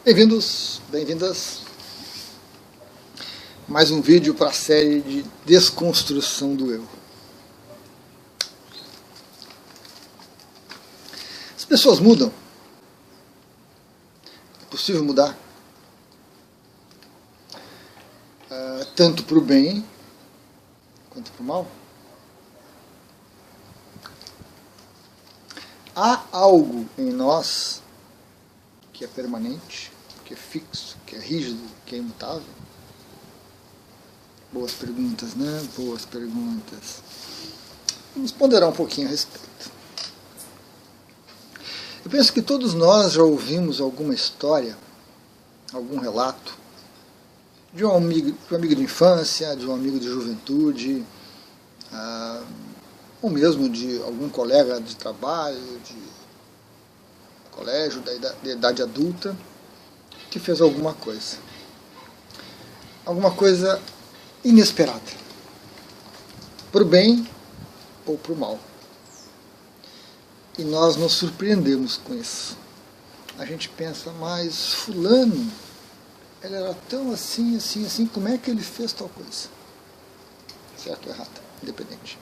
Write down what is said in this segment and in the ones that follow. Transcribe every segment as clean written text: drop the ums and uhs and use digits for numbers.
Bem-vindos, bem-vindas. Mais um vídeo para a série de desconstrução do eu. As pessoas mudam. É possível mudar. Tanto para o bem quanto para o mal. Há algo em nós que é permanente, que é fixo, que é rígido, que é imutável? Boas perguntas, né? Boas perguntas. Vamos ponderar um pouquinho a respeito. Eu penso que todos nós já ouvimos alguma história, algum relato, de um amigo de infância, de um amigo de juventude, ou mesmo de algum colega de trabalho, de colégio, da idade adulta, que fez alguma coisa inesperada, para o bem ou para o mal. E nós nos surpreendemos com isso. A gente pensa, mas fulano, ele era tão assim, como é que ele fez tal coisa? Certo ou errado? Independente.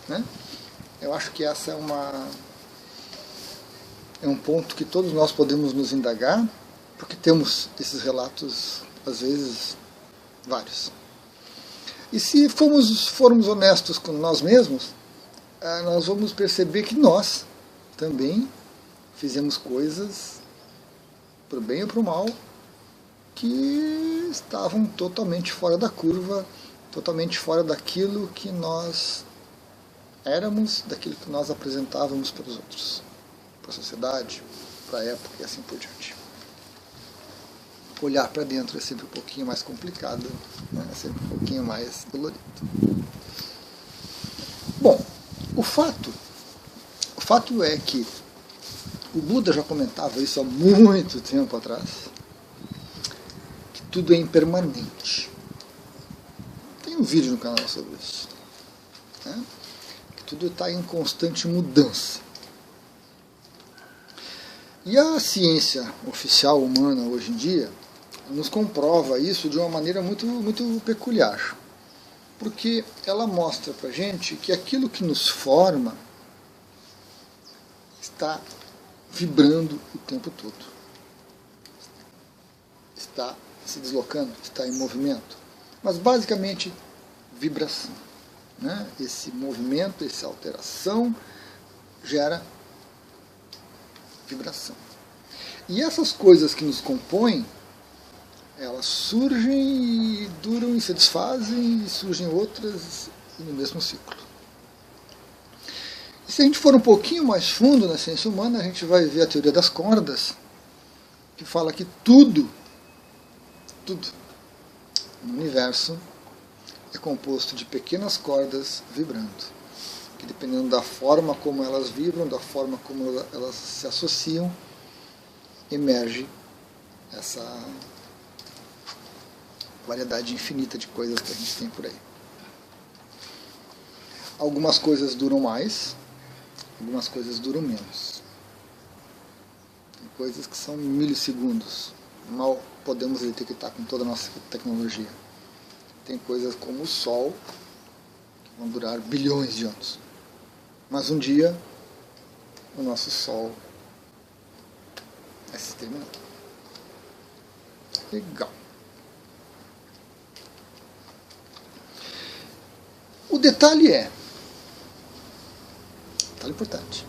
Né? Eu acho que essa é um ponto que todos nós podemos nos indagar, porque temos esses relatos, às vezes, vários. E se formos honestos com nós mesmos, nós vamos perceber que nós também fizemos coisas, para o bem ou para o mal, que estavam totalmente fora da curva, totalmente fora daquilo que nós éramos, daquilo que nós apresentávamos para os outros, para a sociedade, para a época e assim por diante. Olhar para dentro é sempre um pouquinho mais complicado, né? É sempre um pouquinho mais dolorido. Bom, o fato é que o Buda já comentava isso há muito tempo atrás, que tudo é impermanente. Tem um vídeo no canal sobre isso, né? Que tudo está em constante mudança. E a ciência oficial humana hoje em dia nos comprova isso de uma maneira muito, muito peculiar. Porque ela mostra para a gente que aquilo que nos forma está vibrando o tempo todo. Está se deslocando, está em movimento. Mas basicamente vibração. Né? Esse movimento, essa alteração gera vibração. E essas coisas que nos compõem, elas surgem e duram e se desfazem, e surgem outras no mesmo ciclo. E se a gente for um pouquinho mais fundo na ciência humana, a gente vai ver a teoria das cordas, que fala que tudo no universo é composto de pequenas cordas vibrando, que dependendo da forma como elas vibram, da forma como elas se associam, emerge essa variedade infinita de coisas que a gente tem por aí. Algumas coisas duram mais, algumas coisas duram menos. Tem coisas que são milissegundos, mal podemos detectar com toda a nossa tecnologia. Tem coisas como o Sol, que vão durar bilhões de anos. Mas um dia, o nosso Sol vai se terminar. Legal. O detalhe importante.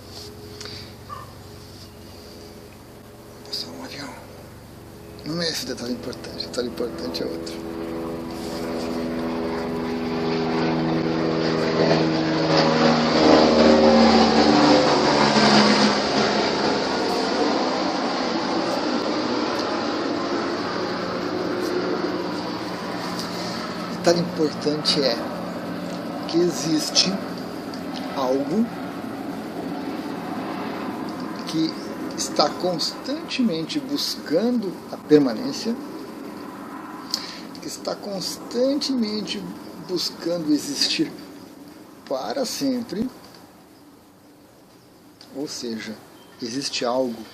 Passou um avião. Não é esse detalhe importante. O detalhe importante é outro. O detalhe importante é que existe algo que está constantemente buscando a permanência, que está constantemente buscando existir para sempre, ou seja, existe algo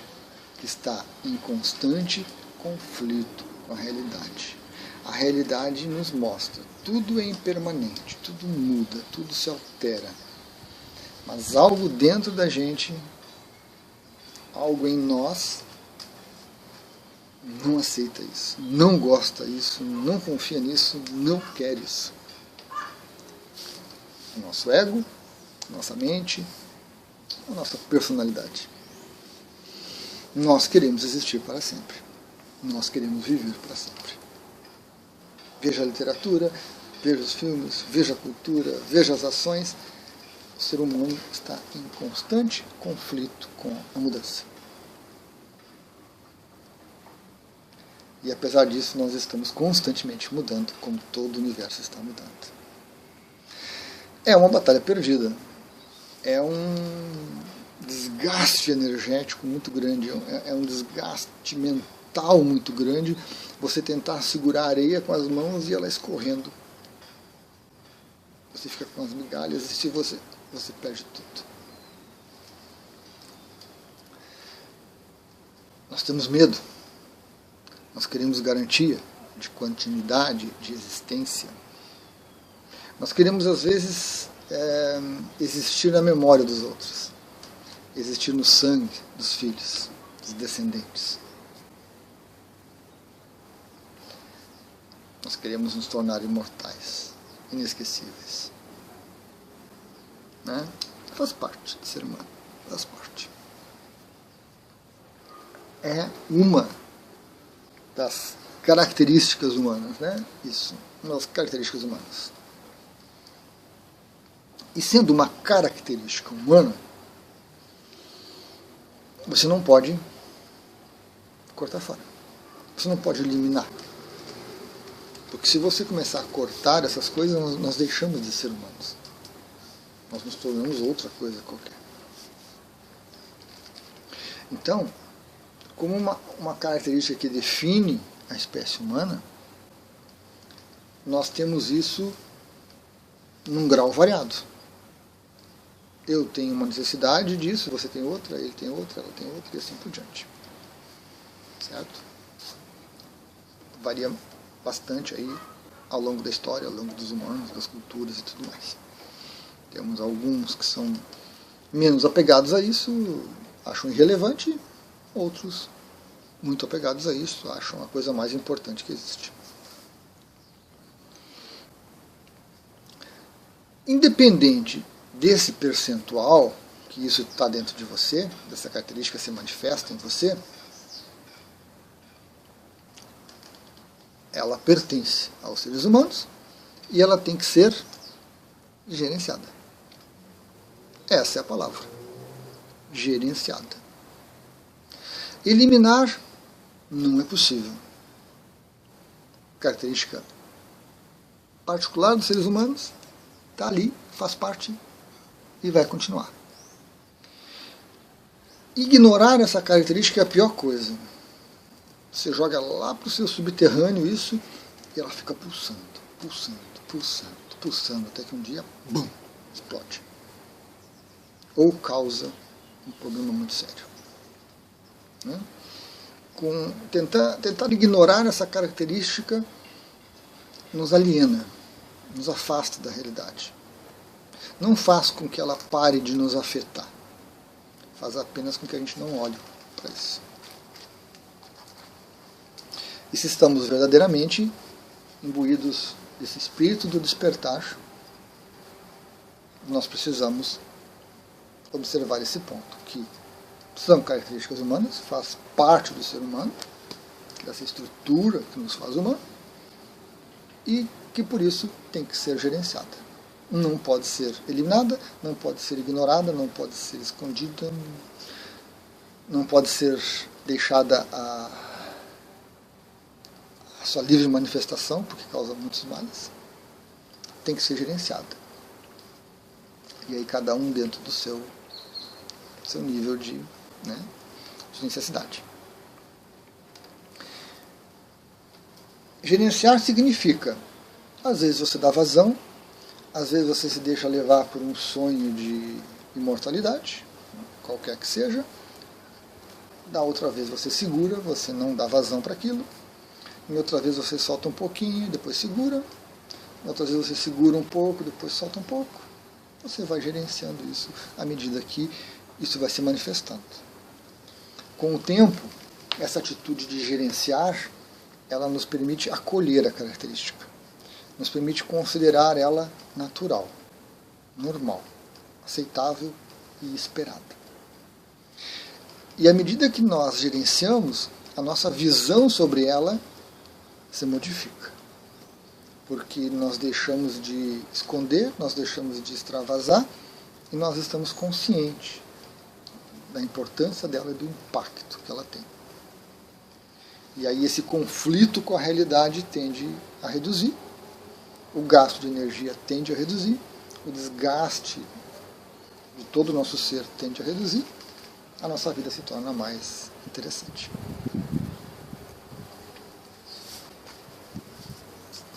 que está em constante conflito com a realidade. A realidade nos mostra, tudo é impermanente, tudo muda, tudo se altera. Mas algo dentro da gente, algo em nós, não aceita isso, não gosta disso, não confia nisso, não quer isso. O nosso ego, nossa mente, a nossa personalidade. Nós queremos existir para sempre. Nós queremos viver para sempre. Veja a literatura, veja os filmes, veja a cultura, veja as ações. O ser humano está em constante conflito com a mudança. E apesar disso, nós estamos constantemente mudando, como todo o universo está mudando. É uma batalha perdida. É um desgaste energético muito grande, é um desgaste mental muito grande, você tentar segurar a areia com as mãos e ela escorrendo. Você fica com as migalhas e se você perde tudo. Nós temos medo. Nós queremos garantia de continuidade, de existência. Nós queremos, às vezes, existir na memória dos outros. Existir no sangue dos filhos, dos descendentes. Nós queremos nos tornar imortais, inesquecíveis. Né? Faz parte do ser humano, faz parte. É uma das características humanas, né? Isso, uma das características humanas. E sendo uma característica humana, você não pode cortar fora. Você não pode eliminar. Porque se você começar a cortar essas coisas, nós deixamos de ser humanos. Nós nos tornamos outra coisa qualquer. Então, como uma característica que define a espécie humana, nós temos isso num grau variado. Eu tenho uma necessidade disso, você tem outra, ele tem outra, ela tem outra, e assim por diante. Certo? Varia bastante aí ao longo da história, ao longo dos humanos, das culturas e tudo mais. Temos alguns que são menos apegados a isso, acham irrelevante, outros muito apegados a isso, acham a coisa mais importante que existe. Independente desse percentual, que isso está dentro de você, dessa característica se manifesta em você, ela pertence aos seres humanos e ela tem que ser gerenciada. Essa é a palavra. Gerenciada. Eliminar não é possível. Característica particular dos seres humanos está ali, faz parte e vai continuar. Ignorar essa característica é a pior coisa. Você joga lá para o seu subterrâneo isso e ela fica pulsando, pulsando, pulsando, pulsando, até que um dia, bum, explode. Ou causa um problema muito sério. Né? Tentar ignorar essa característica nos aliena, nos afasta da realidade. Não faz com que ela pare de nos afetar. Faz apenas com que a gente não olhe para isso. E se estamos verdadeiramente imbuídos desse espírito do despertar, nós precisamos observar esse ponto, que são características humanas, faz parte do ser humano, dessa estrutura que nos faz humano, e que por isso tem que ser gerenciada. Não pode ser eliminada, não pode ser ignorada, não pode ser escondida, não pode ser deixada a sua livre manifestação, porque causa muitos males. Tem que ser gerenciada. E aí cada um dentro do seu nível de necessidade. Gerenciar significa, às vezes você dá vazão, às vezes você se deixa levar por um sonho de imortalidade, qualquer que seja, Da outra vez você segura, você não dá vazão para aquilo. Em outra vez você solta um pouquinho, depois segura. Em outra vez você segura um pouco, depois solta um pouco. Você vai gerenciando isso à medida que isso vai se manifestando. Com o tempo, essa atitude de gerenciar, ela nos permite acolher a característica. Nos permite considerar ela natural, normal, aceitável e esperada. E à medida que nós gerenciamos, a nossa visão sobre ela se modifica. Porque nós deixamos de esconder, nós deixamos de extravasar e nós estamos conscientes da importância dela e do impacto que ela tem. E aí esse conflito com a realidade tende a reduzir, o gasto de energia tende a reduzir, o desgaste de todo o nosso ser tende a reduzir, a nossa vida se torna mais interessante.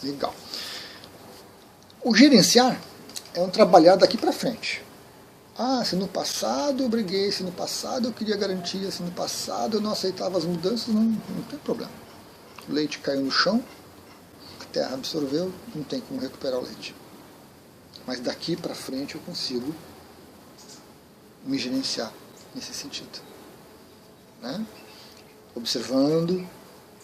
Legal. O gerenciar é um trabalhar daqui para frente. Ah, se no passado eu briguei, se no passado eu queria garantia, se no passado eu não aceitava as mudanças, não tem problema. O leite caiu no chão, a terra absorveu, não tem como recuperar o leite. Mas daqui para frente eu consigo me gerenciar nesse sentido. Né? Observando,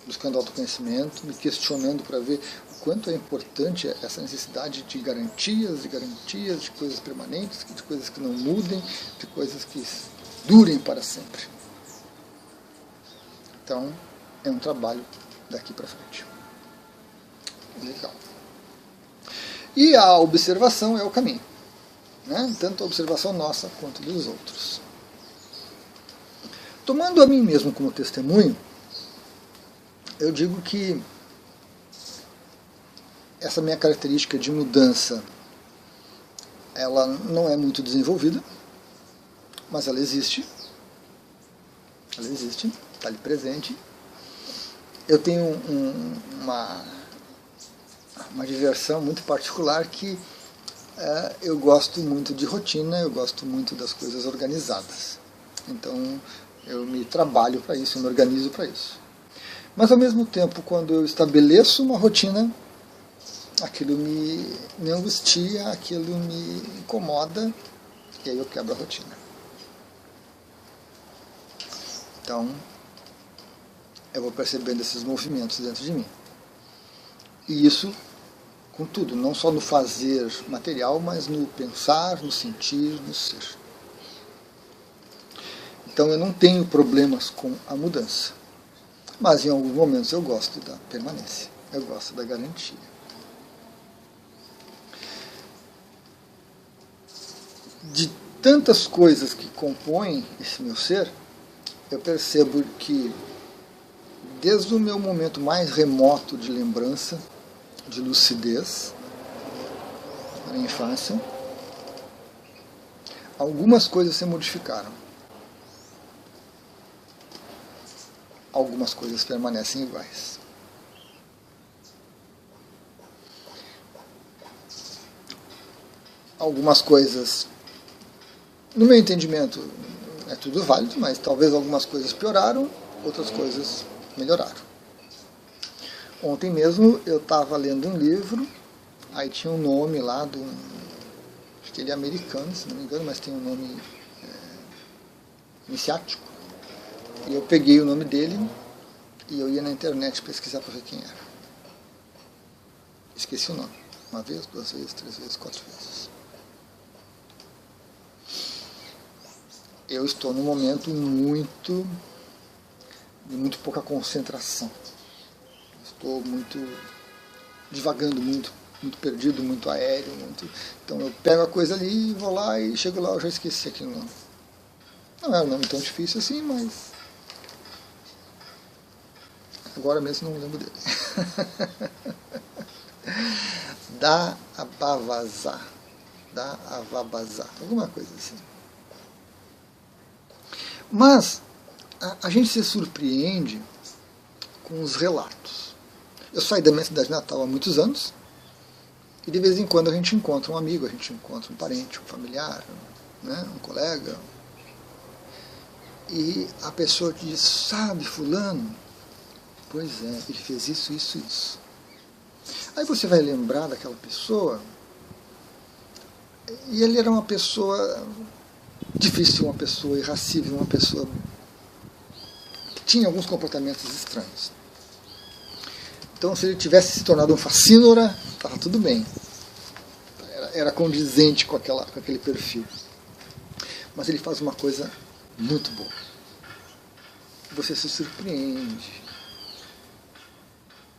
buscando autoconhecimento, me questionando para ver o quanto é importante essa necessidade de garantias, de coisas permanentes, de coisas que não mudem, de coisas que durem para sempre. Então, é um trabalho daqui para frente. Legal. E a observação é o caminho. Né? Tanto a observação nossa quanto dos outros. Tomando a mim mesmo como testemunho, eu digo que essa minha característica de mudança, ela não é muito desenvolvida, mas ela existe. Ela existe, está ali presente. Eu tenho uma diversão muito particular que eu gosto muito de rotina, eu gosto muito das coisas organizadas. Então eu me trabalho para isso, eu me organizo para isso. Mas ao mesmo tempo, quando eu estabeleço uma rotina, aquilo me angustia, aquilo me incomoda, e aí eu quebro a rotina. Então, eu vou percebendo esses movimentos dentro de mim. E isso com tudo, não só no fazer material, mas no pensar, no sentir, no ser. Então eu não tenho problemas com a mudança. Mas em alguns momentos eu gosto da permanência, eu gosto da garantia. De tantas coisas que compõem esse meu ser, eu percebo que desde o meu momento mais remoto de lembrança, de lucidez, na infância, algumas coisas se modificaram. Algumas coisas permanecem iguais. Algumas coisas, no meu entendimento, é tudo válido, mas talvez algumas coisas pioraram, outras coisas melhoraram. Ontem mesmo eu estava lendo um livro, aí tinha um nome lá acho que ele é americano, se não me engano, mas tem um nome iniciático. E eu peguei o nome dele e eu ia na internet pesquisar para ver quem era. Esqueci o nome. Uma vez, duas vezes, três vezes, quatro vezes. Eu estou num momento de muito pouca concentração. Estou muito divagando, muito perdido, muito aéreo. Então eu pego a coisa ali, vou lá e chego lá, eu já esqueci aquele nome. Não é um nome tão difícil assim, mas agora mesmo não lembro dele. Dá Abavazá, alguma coisa assim. Mas a gente se surpreende com os relatos. Eu saí da minha cidade natal há muitos anos e de vez em quando a gente encontra um amigo, a gente encontra um parente, um familiar, né, um colega. e a pessoa te diz, sabe fulano? Pois é, ele fez isso, isso, isso. Aí você vai lembrar daquela pessoa, e ele era uma pessoa difícil, uma pessoa irracível, uma pessoa que tinha alguns comportamentos estranhos. Então, se ele tivesse se tornado um facínora, estava tudo bem. Era condizente com aquele perfil. Mas ele faz uma coisa muito boa. Você se surpreende.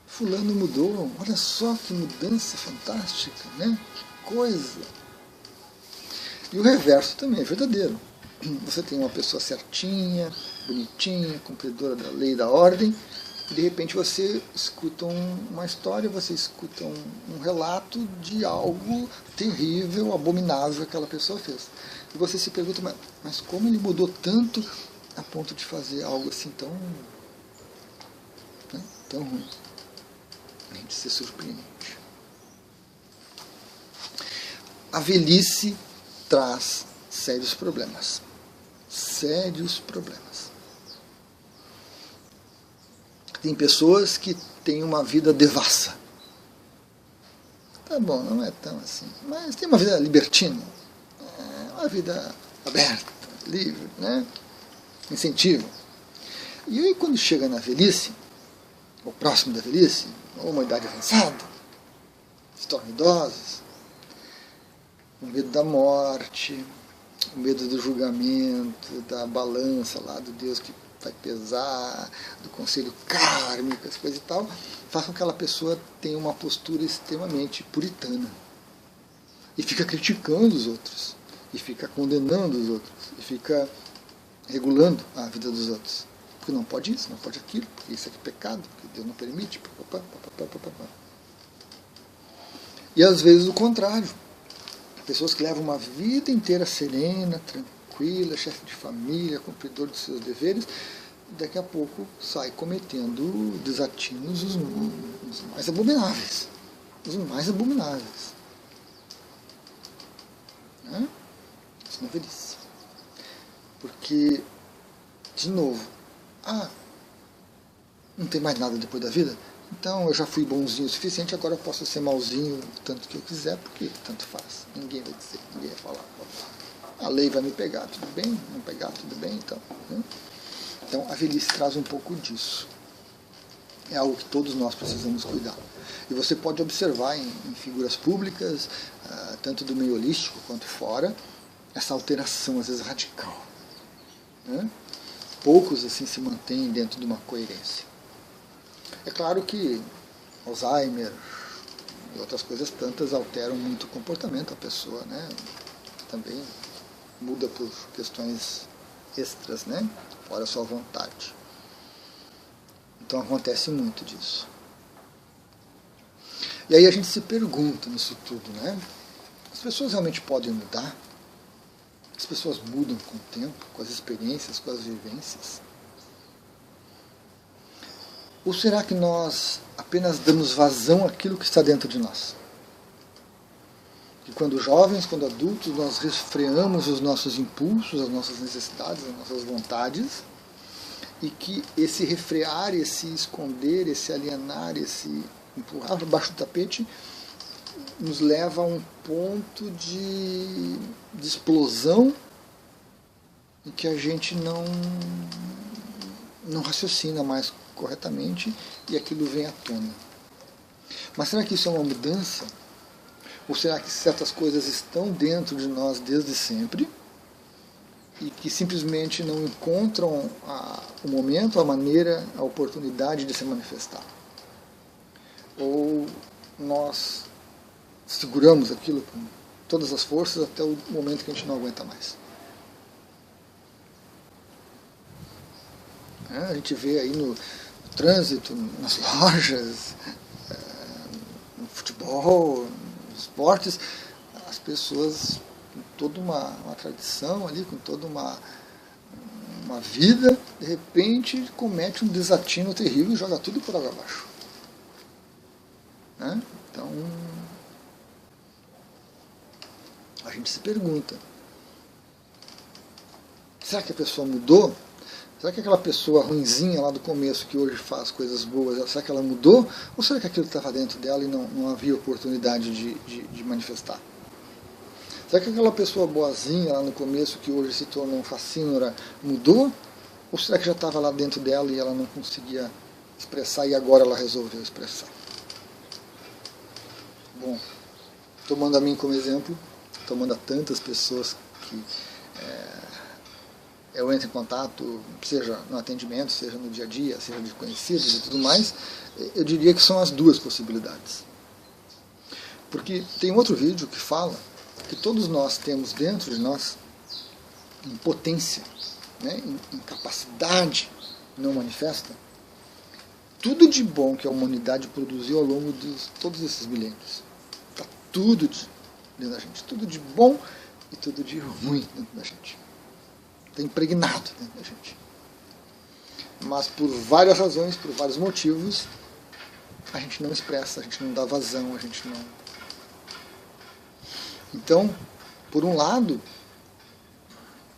Fulano mudou, olha só que mudança fantástica, né? Que coisa. E o reverso também é verdadeiro. Você tem uma pessoa certinha, bonitinha, cumpridora da lei e da ordem, e de repente você escuta uma história, você escuta um relato de algo terrível, abominável que aquela pessoa fez. E você se pergunta, mas como ele mudou tanto a ponto de fazer algo assim tão, né, tão ruim? A gente se surpreende. A velhice traz sérios problemas. Sérios problemas. Tem pessoas que têm uma vida devassa. Tá bom, não é tão assim. Mas tem uma vida libertina. Uma vida aberta, livre, né? Incentiva. E aí quando chega na velhice, ou próximo da velhice, ou uma idade avançada, se tornam idosos, o medo da morte, o medo do julgamento, da balança lá do Deus que vai pesar, do conselho kármico, as coisas e tal, faz com que aquela pessoa tenha uma postura extremamente puritana. E fica criticando os outros, e fica condenando os outros, e fica regulando a vida dos outros. Porque não pode isso, não pode aquilo, porque isso aqui é pecado, porque Deus não permite. E às vezes o contrário. Pessoas que levam uma vida inteira serena, tranquila, chefe de família, cumpridor dos seus deveres, daqui a pouco sai cometendo desatinos os mais abomináveis. Os mais abomináveis. Né? Isso não é velhice. Porque, de novo, não tem mais nada depois da vida? Então eu já fui bonzinho o suficiente, agora eu posso ser malzinho o tanto que eu quiser, porque tanto faz. Ninguém vai dizer, ninguém vai falar. A lei vai me pegar, tudo bem? Não pegar, tudo bem, então. Né? Então a velhice traz um pouco disso. É algo que todos nós precisamos cuidar. E você pode observar em figuras públicas, tanto do meio holístico quanto fora, essa alteração, às vezes radical. Né? Poucos assim se mantêm dentro de uma coerência. É claro que Alzheimer e outras coisas tantas alteram muito o comportamento da pessoa, né? Também muda por questões extras, né? Fora a sua vontade. Então acontece muito disso. E aí a gente se pergunta nisso tudo, né? As pessoas realmente podem mudar? As pessoas mudam com o tempo, com as experiências, com as vivências? Ou será que nós apenas damos vazão àquilo que está dentro de nós? Que quando jovens, quando adultos, nós refreamos os nossos impulsos, as nossas necessidades, as nossas vontades, e que esse refrear, esse esconder, esse alienar, esse empurrar para baixo do tapete, nos leva a um ponto de explosão em que a gente não raciocina mais corretamente e aquilo vem à tona. Mas será que isso é uma mudança? Ou será que certas coisas estão dentro de nós desde sempre e que simplesmente não encontram o momento, a maneira, a oportunidade de se manifestar? Ou nós seguramos aquilo com todas as forças até o momento que a gente não aguenta mais? A gente vê aí no trânsito, nas lojas, no futebol, nos esportes, as pessoas com toda uma tradição ali, com toda uma vida, de repente comete um desatino terrível e joga tudo por água abaixo. Né? Então, a gente se pergunta, será que a pessoa mudou? Será que aquela pessoa ruinzinha lá do começo, que hoje faz coisas boas, será que ela mudou? Ou será que aquilo estava dentro dela e não havia oportunidade de manifestar? Será que aquela pessoa boazinha lá no começo, que hoje se tornou um facínora, mudou? Ou será que já estava lá dentro dela e ela não conseguia expressar e agora ela resolveu expressar? Bom, tomando a mim como exemplo, tomando a tantas pessoas que eu entro em contato, seja no atendimento, seja no dia a dia, seja de conhecidos e tudo mais, eu diria que são as duas possibilidades. Porque tem um outro vídeo que fala que todos nós temos dentro de nós, em potência, né, em capacidade não manifesta, tudo de bom que a humanidade produziu ao longo de todos esses milênios. Está tudo dentro da gente, tudo de bom e tudo de ruim dentro da gente. Está impregnado dentro da gente. Mas por várias razões, por vários motivos, a gente não expressa, a gente não dá vazão, a gente não... Então, por um lado,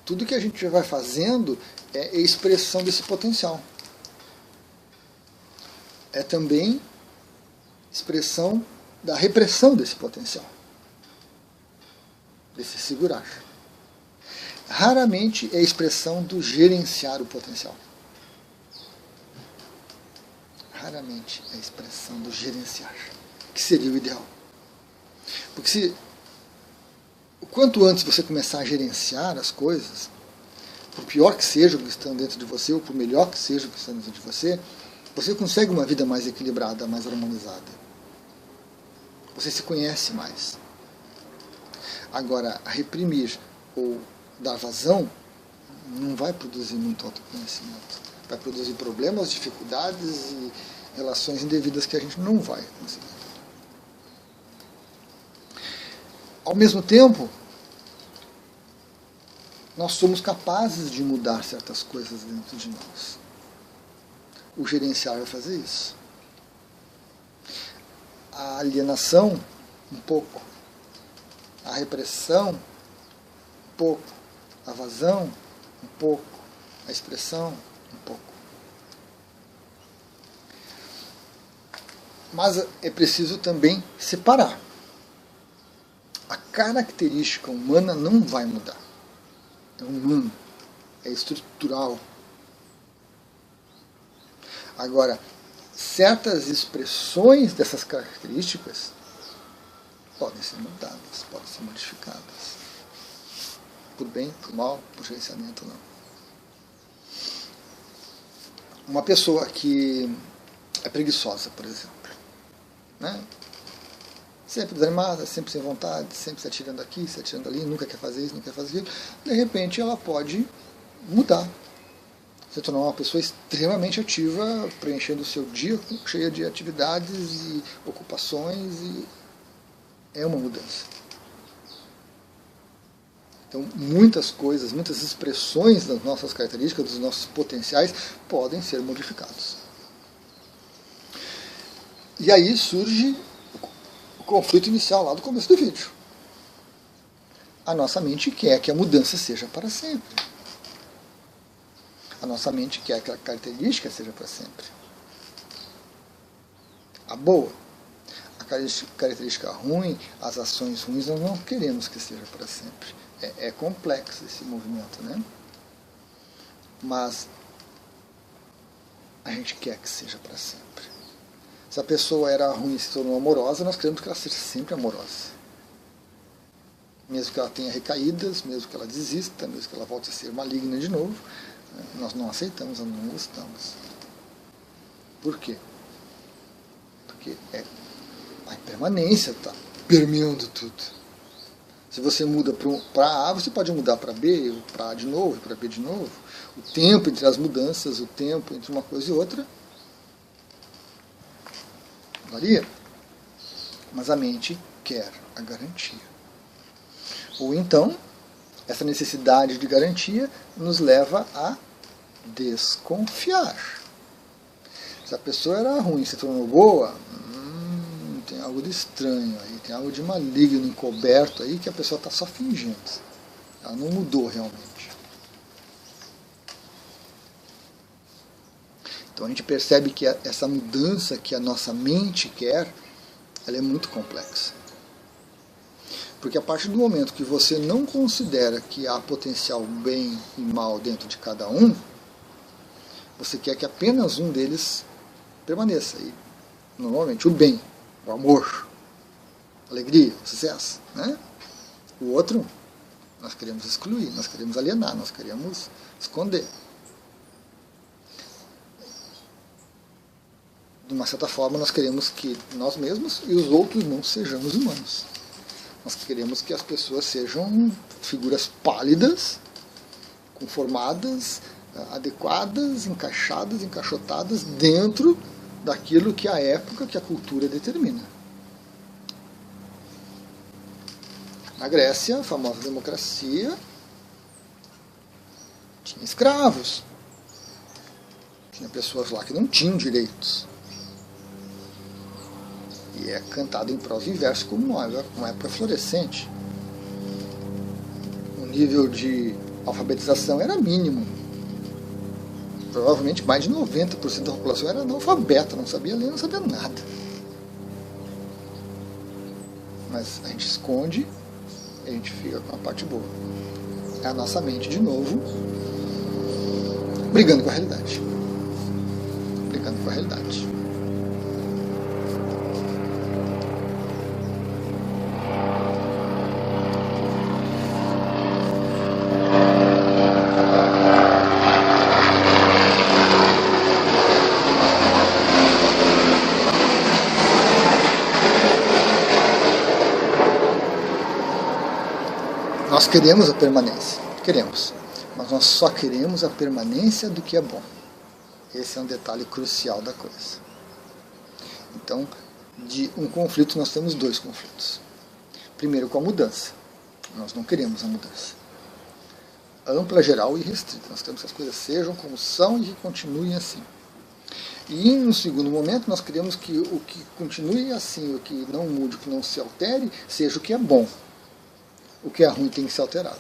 tudo que a gente vai fazendo é expressão desse potencial. É também expressão da repressão desse potencial, desse segurar. Raramente é expressão do gerenciar o potencial. Raramente é expressão do gerenciar, que seria o ideal. Porque se o quanto antes você começar a gerenciar as coisas, por pior que seja o que está dentro de você, ou por melhor que seja o que está dentro de você, você consegue uma vida mais equilibrada, mais harmonizada. Você se conhece mais. Agora, reprimir ou dar vazão não vai produzir muito autoconhecimento. Vai produzir problemas, dificuldades e relações indevidas que a gente não vai conseguir. Ao mesmo tempo, nós somos capazes de mudar certas coisas dentro de nós. O gerenciar vai fazer isso. A alienação, um pouco. A repressão, um pouco. A vazão, um pouco. A expressão, um pouco. Mas é preciso também separar. A característica humana não vai mudar. É humano, é estrutural. Agora, certas expressões dessas características podem ser mudadas, podem ser modificadas. Por bem, por mal, por gerenciamento ou não. Uma pessoa que é preguiçosa, por exemplo, né? Sempre desanimada, sempre sem vontade, sempre se atirando aqui, se atirando ali, nunca quer fazer isso, não quer fazer aquilo. De repente ela pode mudar. Se tornar uma pessoa extremamente ativa, preenchendo o seu dia cheia de atividades e ocupações, e é uma mudança. Então, muitas coisas, muitas expressões das nossas características, dos nossos potenciais, podem ser modificados. E aí surge o conflito inicial lá do começo do vídeo. A nossa mente quer que a mudança seja para sempre. A nossa mente quer que a característica seja para sempre. A boa. A característica ruim, as ações ruins, nós não queremos que seja para sempre. É complexo esse movimento, né? Mas a gente quer que seja para sempre. Se a pessoa era ruim e se tornou amorosa, nós queremos que ela seja sempre amorosa. Mesmo que ela tenha recaídas, mesmo que ela desista, mesmo que ela volte a ser maligna de novo, nós não aceitamos, nós não gostamos. Por quê? Porque a impermanência está permeando tudo. Se você muda para A, você pode mudar para B, ou para A de novo, e para B de novo. O tempo entre as mudanças, o tempo entre uma coisa e outra, varia. Mas a mente quer a garantia. Ou então, essa necessidade de garantia nos leva a desconfiar. Se a pessoa era ruim e se tornou boa, tem algo de estranho aí, tem algo de maligno, encoberto aí, que a pessoa está só fingindo. Ela não mudou realmente. Então a gente percebe que essa mudança que a nossa mente quer, ela é muito complexa. Porque a partir do momento que você não considera que há potencial bem e mal dentro de cada um, você quer que apenas um deles permaneça. E, normalmente o bem, o amor, a alegria, o sucesso. Né? O outro, nós queremos excluir, nós queremos alienar, nós queremos esconder. De uma certa forma, nós queremos que nós mesmos e os outros não sejamos humanos. Nós queremos que as pessoas sejam figuras pálidas, conformadas, adequadas, encaixadas, encaixotadas dentro daquilo que a época, que a cultura determina. Na Grécia, a famosa democracia, tinha escravos. Tinha pessoas lá que não tinham direitos. E é cantado em prosa e verso como uma época florescente. O nível de alfabetização era mínimo. Provavelmente mais de 90% da população era analfabeta, não sabia ler, não sabia nada. Mas a gente esconde e a gente fica com a parte boa. É a nossa mente, de novo, brigando com a realidade. Brigando com a realidade. Nós queremos a permanência, queremos, mas nós só queremos a permanência do que é bom. Esse é um detalhe crucial da coisa. Então, de um conflito nós temos dois conflitos. Primeiro com a mudança. Nós não queremos a mudança. Ampla, geral e restrita. Nós queremos que as coisas sejam como são e que continuem assim. E, no segundo momento, nós queremos que o que continue assim, o que não mude, o que não se altere, seja o que é bom. O que é ruim tem que ser alterado.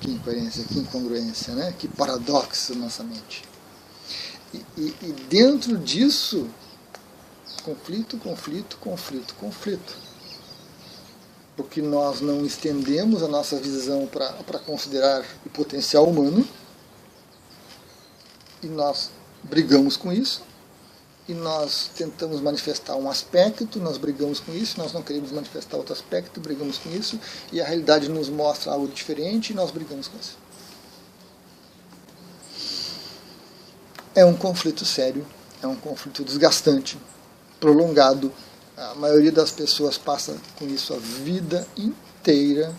Que incoerência, que incongruência, né? Que paradoxo na nossa mente. E dentro disso, conflito, conflito, conflito, conflito. Porque nós não estendemos a nossa visão para considerar o potencial humano, e nós brigamos com isso, e nós tentamos manifestar um aspecto, nós brigamos com isso, nós não queremos manifestar outro aspecto, brigamos com isso, e a realidade nos mostra algo diferente e nós brigamos com isso. É um conflito sério, é um conflito desgastante, prolongado. A maioria das pessoas passa com isso a vida inteira,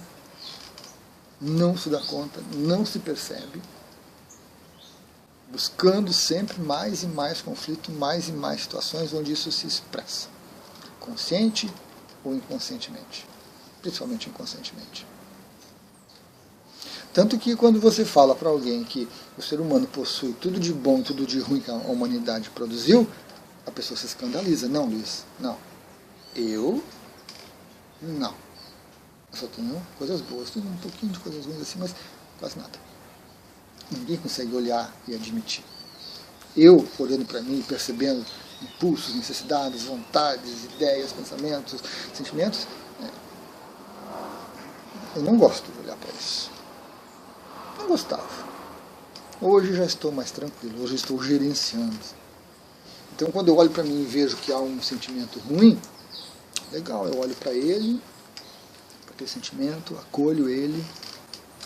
não se dá conta, não se percebe, buscando sempre mais e mais conflito, mais e mais situações onde isso se expressa, consciente ou inconscientemente, principalmente inconscientemente. Tanto que quando você fala para alguém que o ser humano possui tudo de bom e tudo de ruim que a humanidade produziu, a pessoa se escandaliza. Não, Luiz, não. Eu só tenho coisas boas, tenho um pouquinho de coisas ruins assim, mas quase nada. Ninguém consegue olhar e admitir. Eu, olhando para mim, percebendo impulsos, necessidades, vontades, ideias, pensamentos, sentimentos, eu não gosto de olhar para isso. Não gostava. Hoje já estou mais tranquilo, hoje estou gerenciando. Então quando eu olho para mim e vejo que há um sentimento ruim, legal, eu olho para ele, para aquele sentimento, acolho ele,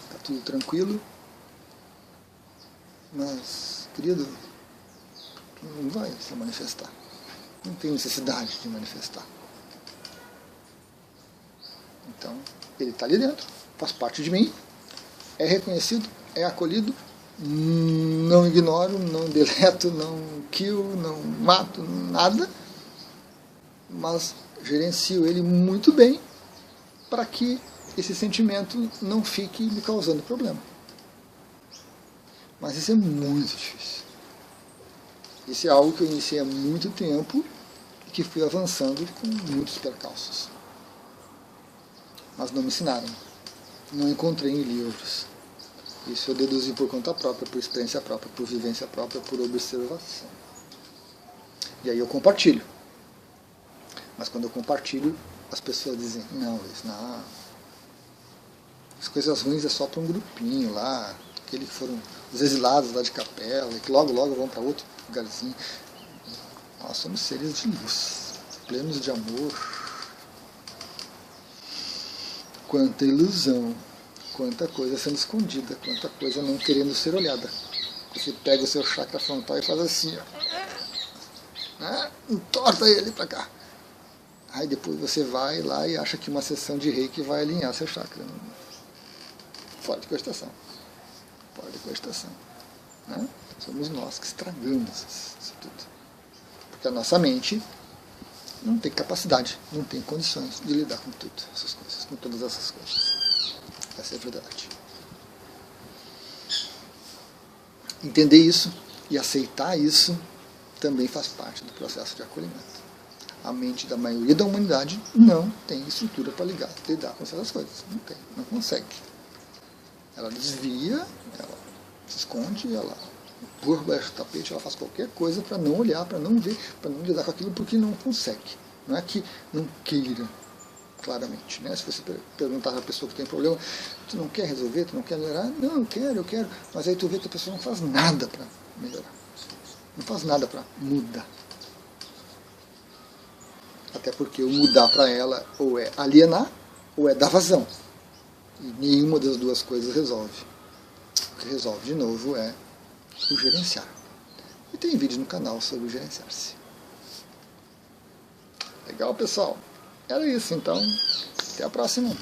está tudo tranquilo. Mas, querido, não vai se manifestar. Não tem necessidade de manifestar. Então, ele está ali dentro, faz parte de mim, é reconhecido, é acolhido, não ignoro, não deleto, não kill, não mato, nada, mas gerencio ele muito bem para que esse sentimento não fique me causando problema. Mas isso é muito difícil. Isso é algo que eu iniciei há muito tempo e que fui avançando com muitos percalços. Mas não me ensinaram. Não encontrei em livros. Isso eu deduzi por conta própria, por experiência própria, por vivência própria, por observação. E aí eu compartilho. Mas quando eu compartilho, as pessoas dizem, não, Luiz, não. As coisas ruins é só para um grupinho lá, aqueles que foram os exilados lá de Capela, e que logo vão para outro lugarzinho. Nós somos seres de luz, plenos de amor. Quanta ilusão, quanta coisa sendo escondida, quanta coisa não querendo ser olhada. Você pega o seu chakra frontal e faz assim, ó, entorta ele para cá. Aí depois você vai lá e acha que uma sessão de reiki vai alinhar seu chakra. Fora de cogitação. Fora de cogitação. Né? Somos nós que estragamos isso tudo. Porque a nossa mente não tem capacidade, não tem condições de lidar com tudo, essas coisas, com todas essas coisas. Essa é a verdade. Entender isso e aceitar isso também faz parte do processo de acolhimento. A mente da maioria da humanidade não tem estrutura para lidar com essas coisas. Não tem, não consegue. Ela desvia, ela se esconde, ela empurra baixo do tapete, ela faz qualquer coisa para não olhar, para não ver, para não lidar com aquilo, porque não consegue. Não é que não queira, claramente. Né? Se você perguntar para a pessoa que tem problema, tu não quer resolver, tu não quer melhorar? Não, eu quero. Mas aí tu vê que a pessoa não faz nada para melhorar. Não faz nada para mudar. Até porque o mudar para ela ou é alienar ou é dar vazão. E nenhuma das duas coisas resolve. O que resolve, de novo, é o gerenciar. E tem vídeo no canal sobre o gerenciar-se. Legal, pessoal? Era isso, então. Até a próxima.